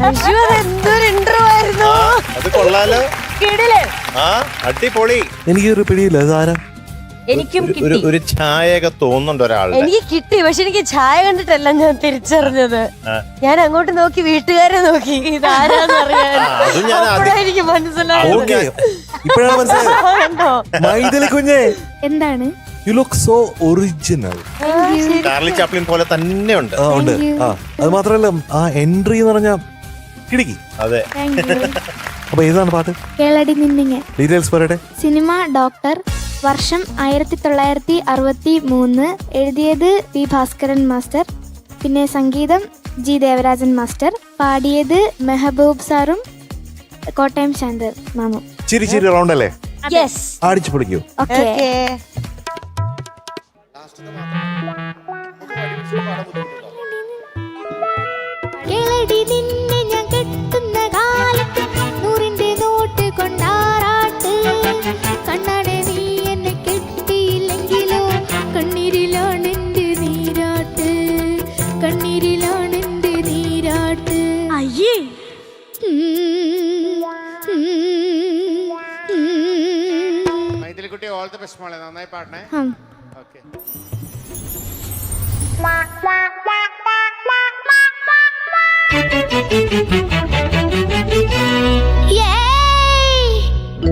എന്തൊരു ഇന്റർവ്യൂ ആയിരുന്നു. അത് കൊള്ളാലോ. അടിപൊളി. എനിക്കൊരു പിടിയില്ല. അതാരാ? എനിക്കും ഒരു ഛായയൊക്കെ തോന്നുന്നുണ്ട് ഒരാൾ. എനിക്ക് കിട്ടി, പക്ഷെ എനിക്ക് ഛായ കണ്ടിട്ടല്ല ഞാൻ തിരിച്ചറിഞ്ഞത്. ഞാൻ അങ്ങോട്ട് നോക്കി, വീട്ടുകാരെ നോക്കി, ഇതാരാന്ന് അറിയാൻ എനിക്ക് മനസ്സിലായത്. ഇപ്പോഴാണ് മനസ്സിലായോ മൈഥിലി കുഞ്ഞേ? എന്താണ്? You look so original. Charlie Chaplin പോലെ തന്നെ ഉണ്ട്. ഉണ്ട്. അത് മാത്രല്ല ആ എൻട്രി എന്ന് പറഞ്ഞാ കിടക്കി. അതെ. അപ്പൊ ഏതാണ് പാട്ട്? കേളടി നിന്നിങ്ങ. ഡീറ്റെയിൽസ് പറയട്ടെ. സിനിമ ഡോക്ടർ, വർഷം 1963, എഴുതിയത് പി ഭാസ്കരൻ മാസ്റ്റർ, പിന്നെ സംഗീതം ജി ദേവരാജൻ മാസ്റ്റർ, പാടിയത് മെഹബൂബ് സാറും കോട്ടയം ശാന്തർ മാമും. ചിരി ചിരി റൗണ്ട് അല്ലേ? അടിച്ചു പൊളിക്കൂ. ഓക്കെ. കേളടി നിന്നെ ഞാൻ കെട്ടുന്ന കാലത്ത് നൂറിന്റെ നോട്ട് കൊണ്ടാറാട്ട്, കണ്ണാടെ നീ എന്നെ കെട്ടിയില്ലെങ്കിലോ കണ്ണീരിലാണെന്റെ നീരാട്ട്, കണ്ണീരിലാണെന്റെ നീരാട്ട്. അയ്യേ, മൈഥിലിക്കുട്ടി ഓൾ ദി ബെസ്റ്റ് മോളെ, നന്നായി പാടണേ. ഓക്കേ.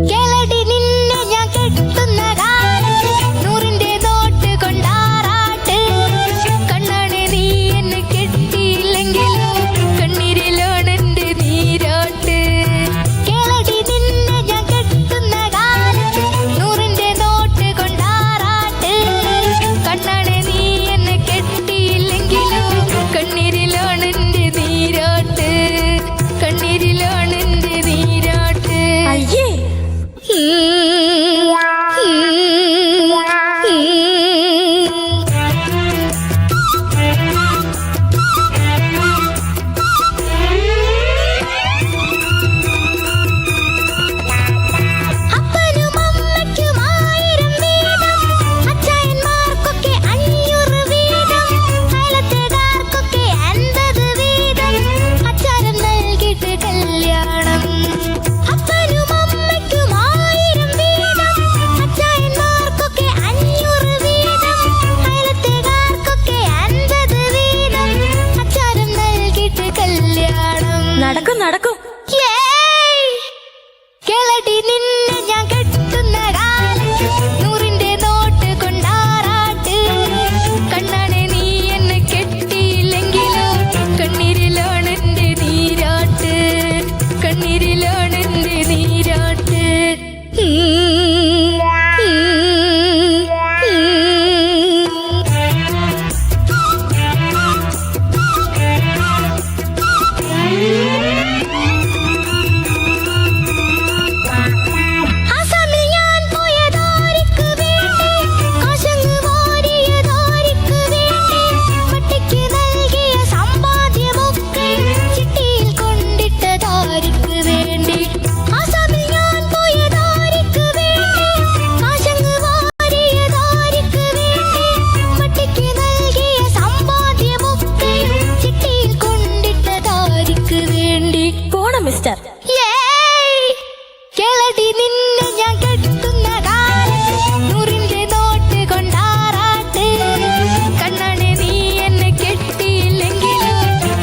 കേളടി നിന്നെ ഞാൻ കെട്ടുന്ന കാലത്ത് നൂറിന്റെ നോട്ട് കൊണ്ടാറാട്ട്, കണ്ണാണ് നീ എന്നെ കെട്ടിയില്ലെങ്കിലോ കണ്ണീരിലാണെന്റെ നീരാട്ട്. കേളടി നിന്നെ ഞാൻ കെട്ടുന്ന കാലത്ത് നൂറിന്റെ നോട്ട് കൊണ്ടാറാട്ട്, കണ്ണാണ് നീ എന്നെ കെട്ടിയില്ലെങ്കിലോ കണ്ണീരിലാണെന്റെ നീരാട്ട്, കണ്ണീരിലാണെന്റെ നീരാട്ട്. അയ്യേ, അപ്പനും അമ്മയ്ക്കും 1000 വീതം, അച്ചായന്മാർക്കൊക്കെ 500 വീതം, അയലത്തുകാർക്കൊക്കെ 50 വീതം, അച്ചാരം നൽകിയിട്ട് കല്യാണം. അപ്പനും അമ്മയ്ക്കും 1000 വീതം, അച്ചായന്മാർക്കൊക്കെ 500 വീതം, അയലത്തുകാർക്കൊക്കെ 50 വീതം, അച്ചാരം നൽകിയിട്ട് കല്യാണം. നടക്കും നടക്കും. കേളടി നിന്നെ ഞാൻ കെട്ടുന്ന കാലത്ത് നൂറിന്റെ നോട്ട് കൊണ്ടാറാട്ട്, കണ്ണാണ് നീ എന്നെ കെട്ടിയില്ലെങ്കിലോ കണ്ണീരിലാണെന്റെ നീരാട്ട്, കണ്ണീരിലാണെന്റെ നീരാട്ട്. ആസാമിൽ ഞാൻ പോയതാരിക്ക് വേണ്ടി, കാശങ്ങ് വാരിയതാരിക്ക് വേണ്ടി, പട്ടിക്ക് നൽകിയ സമ്പാദ്യമൊക്കെ ചിട്ടിയിൽ കൊണ്ടിട്ടതാരിക്ക് വേണ്ടി. ആസാമിൽ ഞാൻ പോയതാരിക്ക് വേണ്ടി, കാശങ്ങ് വാരിയതാരിക്ക് വേണ്ടി, പട്ടിക്ക് നൽകിയ സമ്പാദ്യമൊക്കെ ചിട്ടിയിൽ കൊണ്ടിട്ടതാരിക്ക് വേണ്ടി. പോണം മിസ്റ്റർ. കേളടി നിന്നെ ഞാൻ കെട്ടുന്ന കാലത്ത് നൂറിന്റെ നോട്ട് കൊണ്ടാറാട്ട്, കണ്ണാണ് നീ എന്നെ കെട്ടിയില്ലെങ്കിലോ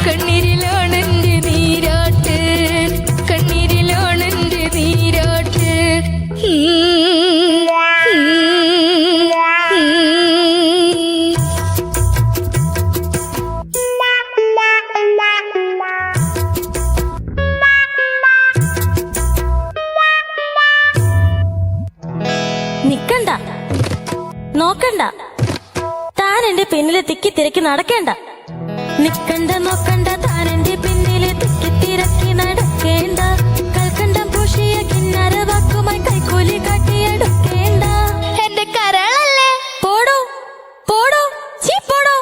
കണ്ണീരിലാണെന്റെ നീരാട്ട്, കണ്ണീരിലാണെന്റെ നീരാട്ട്. നിക്കണ്ട, നോക്കണ്ട, താൻ എന്റെ പിന്നില് തിക്കി തിരക്കി നടക്കേണ്ട. നിക്കണ്ട, നോക്കണ്ട, താൻ എന്റെ പിന്നില് തിക്കി തിരക്കി നടക്കേണ്ട. കൽക്കണ്ടം പൂശിയ കിന്നര വാക്കുമായി കൈക്കൂലി കാട്ടിയെടുക്കേണ്ട. എന്റെ കരളല്ലേ? പോടോ പോടോ, ചീ പോടോ.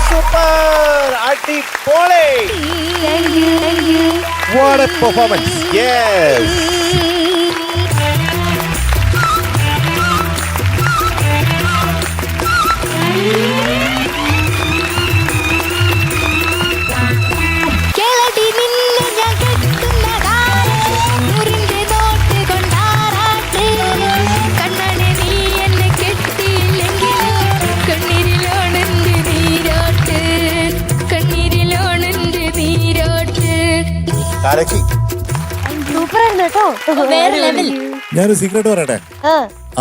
സൂപ്പർ, അടിപൊളി. What a performance. Yes. കേളടി നിന്നെ ഞാൻ കെട്ടുന്ന കാലം ഊരിന്റെ നോട്ട് കൊണ്ടാറാട്ട് കണ്ണനെ നീ എന്നെ കെട്ടിയില്ലെങ്കിൽ കണ്ണീരിലോണെന്റെ നീരോട്ട് കണ്ണീരിലോണെന്റെ നീരോട്ട്. കലക്കി. സൂപ്പർ ആയിരുന്നു കേട്ടോ. വേറെ ലെവൽ. ഞാനൊരു സീക്രട്ട് പറയട്ടെ. ആ,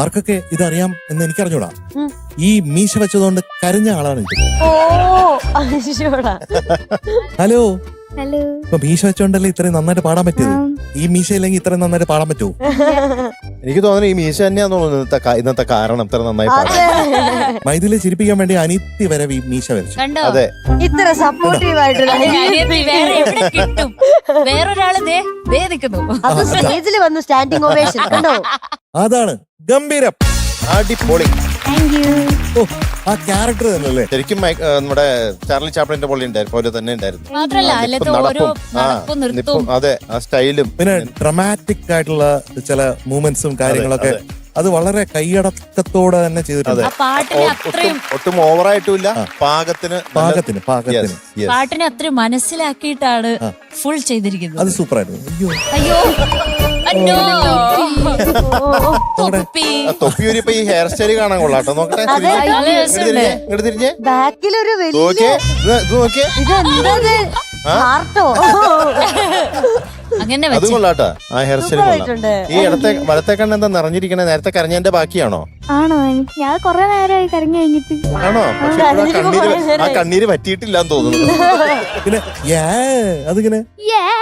ആർക്കൊക്കെ ഇതറിയാം എന്ന് എനിക്കറിഞ്ഞൂടാ. ഉം. ഈ മീശ വെച്ചതുകൊണ്ട് കരഞ്ഞ ആളാണ് ഇത്. ഓ അയ്യോടാ. Hello, hello. ഇപ്പൊ മീശ വെച്ചോണ്ടല്ലേ ഇത്രയും നന്നായിട്ട് പാടാൻ പറ്റിയത്. ഈ മീശ ഇല്ലെങ്കിൽ ഇത്രയും നന്നായിട്ട് പാടാൻ പറ്റുമോ? എനിക്ക് തോന്നുന്നു ഈ മീശ തന്നെയാന്ന് തോന്നുന്നു ഇന്നത്തെ കാരണം ഇത്ര നന്നായി പാടാൻ. അതെ, മൈഥിലെ ചിരിപ്പിക്കാൻ വേണ്ടി അനിത്യ വരെ ഈ മീശ വരച്ചു. കണ്ടോ? അതെ. ഇത്ര സപ്പോർട്ടീവ് ആയിട്ടുള്ള അനിയത്തി വേറെ എവിടെ കിട്ടും? വേറൊരാള് ദേ നിൽക്കുന്നു. അത് സ്റ്റേജിൽ വന്നു സ്റ്റാൻഡിങ് ഓവേഷൻ കണ്ടോ. അതാണ് ഗംഭീരം. അടിപൊളി. Thank you. ഓ, ആ ക്യാരക്ടർ തന്നെ അല്ലേ. ശരിക്കും നമ്മുടെ ചാർലി ചാപ്ലിന്റെ പോലെ തന്നെ ഉണ്ടായിരുന്നു. മാത്രല്ല അതിലത്തെ ഓരോ നടപ്പും നിപ്പും, നൃത്തവും. അതെ, ആ സ്റ്റൈലും. പിന്നെ ഡ്രമാറ്റിക് ആയിട്ടുള്ള ചില മൂവ്മെന്റ്സും കാര്യങ്ങളൊക്കെ അത് വളരെ കൈയടക്കത്തോടെ തന്നെ ചെയ്തിട്ടുണ്ട്. ആ പാട്ടിനെ അത്രയും ഒട്ടും ഓവറായിട്ടുമില്ല, പാകത്തിന് പാകത്തിന് പാകത്തിന് Yes, yes. പാട്ടിനെ അത്രയും മനസ്സിലാക്കിയിട്ടാണ് ഫുൾ ചെയ്തിരിക്കുന്നത്. അത് സൂപ്പറായിരുന്നു. അയ്യോ അന്നോ. നമ്മുടെ തൊപ്പി. ആ തൊപ്പിയൂരി ഇപ്പൊ ഈ ഹെയർ സ്റ്റൈൽ കാണാൻ കൊള്ളാട്ടോ. നോക്കട്ടെ, അതെ. നല്ല രസമുണ്ട്. ഇങ്ങോട്ട് തിരിഞ്ഞേ ബാക്കിലൊരു വലിയ നോക്കിയേ, ഇത് നോക്കിയേ. ഇതെന്തത് ഹാർട്ടോ. അങ്ങനെ അത് വെച്ച് കൊള്ളാട്ടാ, ആ ഹെയർ സ്റ്റൈൽ സൂപ്പർ കൊള്ളാം. ആയിട്ടുണ്ട്. ഈ വലത്തെ കണ്ണ് എന്താ നിറഞ്ഞിരിക്കണേ? നേരത്തെ കരഞ്ഞതിന്റെ ബാക്കിയാണോ? ആണോ? ഞാൻ കൊറേ നേരമായി കരഞ്ഞു കഴിഞ്ഞിട്ട്. ആണോ? പക്ഷെ ഇപ്പോഴും ആ കണ്ണീര് പറ്റിയിട്ടില്ലാന്ന് തോന്നുന്നു. പിന്നെ അതിങ്ങനെ ഏയ്!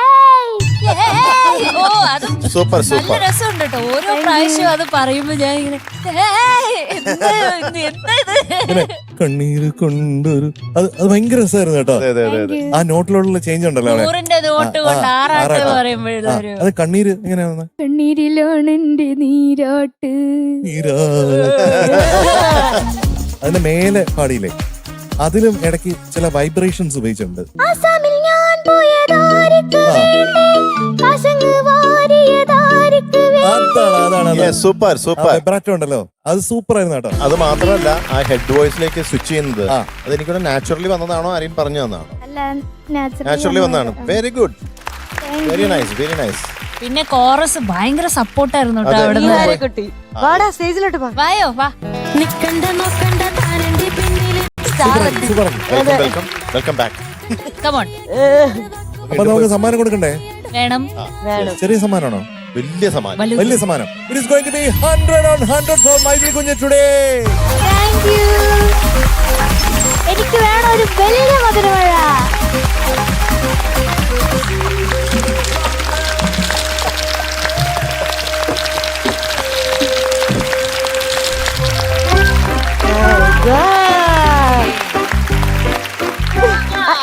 ഓ അത് സൂപ്പർ നല്ല സൂപ്പർ. രസമുണ്ട് കേട്ടോ. ഓരോ പ്രാവശ്യം അത് പറയുമ്പോ ഞാൻ ഇങ്ങനെ ഏയ്! എന്താ ഇത്? ഇങ്ങനെ കണ്ണീര് കൊണ്ടൊരു അത് ഭയങ്കര രസമായിരുന്നു കേട്ടോ. അതെ അതെ അതെ അതെ. ആ നോട്ടിലുള്ള ചേഞ്ച് ഉണ്ടല്ലോ അവിടെ. 100ന്റെ നോട്ട് കൊണ്ട് ആറാട്ട് ആറാട്ട്. പറയുമ്പോഴൊരു അത് കണ്ണീര് എങ്ങനെയാ കണ്ണീരിലോണെന്റെ നീരോട്ട്. അതിന്റെ മേലെ പാടിയില്ലേ, അതിലും ഇടയ്ക്ക് ചില വൈബ്രേഷൻസ് ഉപയോഗിച്ചിട്ടുണ്ട്. ആസാമിൽ ഞാൻ പോയതാർക്ക് വേണ്ടി, ആശങ്ക് വാരിയതാർക്ക് വേണ്ടി. Super super. വൈബ്രാറ്റോ ഉണ്ടല്ലോ, അത് സൂപ്പർ ആയിരുന്നു കേട്ടോ. അത് മാത്രമല്ല ആ ഹെഡ് വോയിസിലേക്ക് സ്വിച്ച് ചെയ്യുന്നത് ആ. അതെനിക്കൂടെ നാച്ചുറലി വന്നതാണോ ആരെയും പറഞ്ഞു തന്നാണോ? അല്ല, natural നാച്ചുറലി വന്നതാണ്. Very good, very nice, very nice. പിന്നെ കോറസ് ഭയങ്കര സപ്പോർട്ടായിരുന്നു കേട്ടോ അതെ. അവിടെ ഈ നിന്ന്. കുട്ടി വാടാ സ്റ്റേജിലോട്ട് വാ. വായോ വാ. നിക്കണ്ട നോക്കണ്ട താനന്റെ പിന്നിൽ. Super. Welcome welcome welcome back. Come on. അപ്പൊ നമുക്ക് സമ്മാനം കൊടുക്കണ്ടേ? വേണം. വേണം. ചെറിയ സമ്മാനമാണോ? വലിയ സമ്മാനം. വലിയ സമ്മാനം. It is going to be 100 on 100 for Maithili കുഞ്ഞ് today. Thank you. എനിക്ക് വേണം ഒരു വലിയ മധുരമഴ.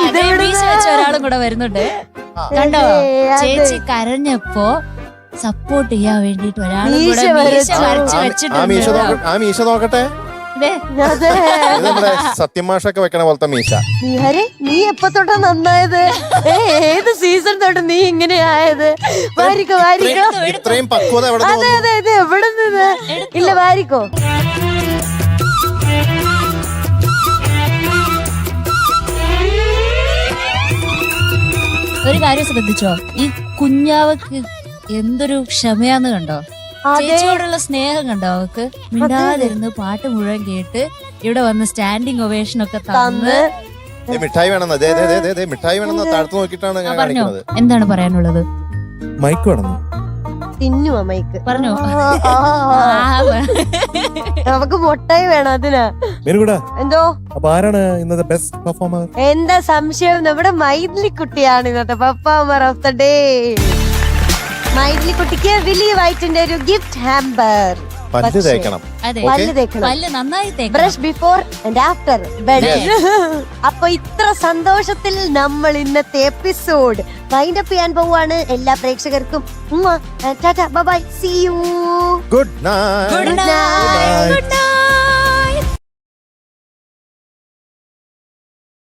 അതേ മീശ വെച്ച ഒരാളും കൂടെ വരുന്നുണ്ട്. കണ്ടോ? ചേച്ചി കരഞ്ഞപ്പോ സപ്പോർട്ട് ചെയ്യാൻ വേണ്ടിട്ട് ഒരാളും മീശ കൂടെ മീശ വരച്ചു. വരച്ച് ആ വെച്ചിട്ടുണ്ട് മീശ കേട്ടോ. ആ മീശ നോക്കട്ടെ. ദേ, അതെ. ഇത് നമ്മുടെ സത്യമാഷൊക്കെ വെക്കണ പോലത്തെ മീശ. നീ ഹരി, നീ എപ്പോ തൊട്ടാ നന്നായത്? ഏത് സീസൺ തൊട്ട് നീ ഇങ്ങനെ ആയത്? വാരിക്കോ വാരിക്കോ. ഇത്രയും പക്വത എവിടെ അതെ തോന്നുന്നു? അതെ അതെ, എവിടെ നിന്ന്? ഇല്ല, വാരിക്കോ. ഒരു കാര്യം ശ്രദ്ധിച്ചോ, ഈ കുഞ്ഞാവക്ക് എന്തൊരു ക്ഷമയാന്ന് കണ്ടോ? അതെ. ചേച്ചിയോടുള്ള സ്നേഹം കണ്ടോ അവക്ക്? മിണ്ടാതിരുന്ന് പാട്ട് മുഴുവൻ കേട്ട് ഇവിടെ വന്ന് സ്റ്റാൻഡിങ് ഒവേഷൻ ഒക്കെ തന്ന്. ദേ, മിഠായി വേണമെന്ന്. ദേ, ദേ, ദേ, ദേ, ദേ, മിഠായി വേണമെന്ന് താഴ്ത്തു നോക്കിയിട്ടാണ് ഞാൻ പറഞ്ഞോ കാണിക്കുന്നത്. എന്താണ് പറയാനുള്ളത്? മൈക്ക് വേണം. തിന്നുവാ മൈക്ക്. പറഞ്ഞോ. നമുക്ക് മുട്ടായി വേണം അതിനാ. മേരുകൂടാ, എന്തോ അപ്പൊ ആരാണ് ഇന്നത്തെ ബെസ്റ്റ് പെർഫോമർ? എന്താ സംശയം? നമ്മുടെ മൈഥിലി കുട്ടിയാണ് ഇന്നത്തെ performer of the day. Maithili കുട്ടിക്ക് വിലി വൈറ്റിന്റെ ഒരു ഗിഫ്റ്റ് ഹാമ്പർ. പല്ല് തേക്കണം. അതെ, പല്ല് തേക്കണം. പല്ല് നന്നായി തേക്കണം. Brush before and after bed. അപ്പൊ ഇത്ര സന്തോഷത്തിൽ നമ്മൾ ഇന്നത്തെ എപ്പിസോഡ് വൈൻഡ് അപ്പ് ചെയ്യാൻ പോവാണ്. എല്ലാ പ്രേക്ഷകർക്കും tata, bye bye, see you, good night. Good night. Good night.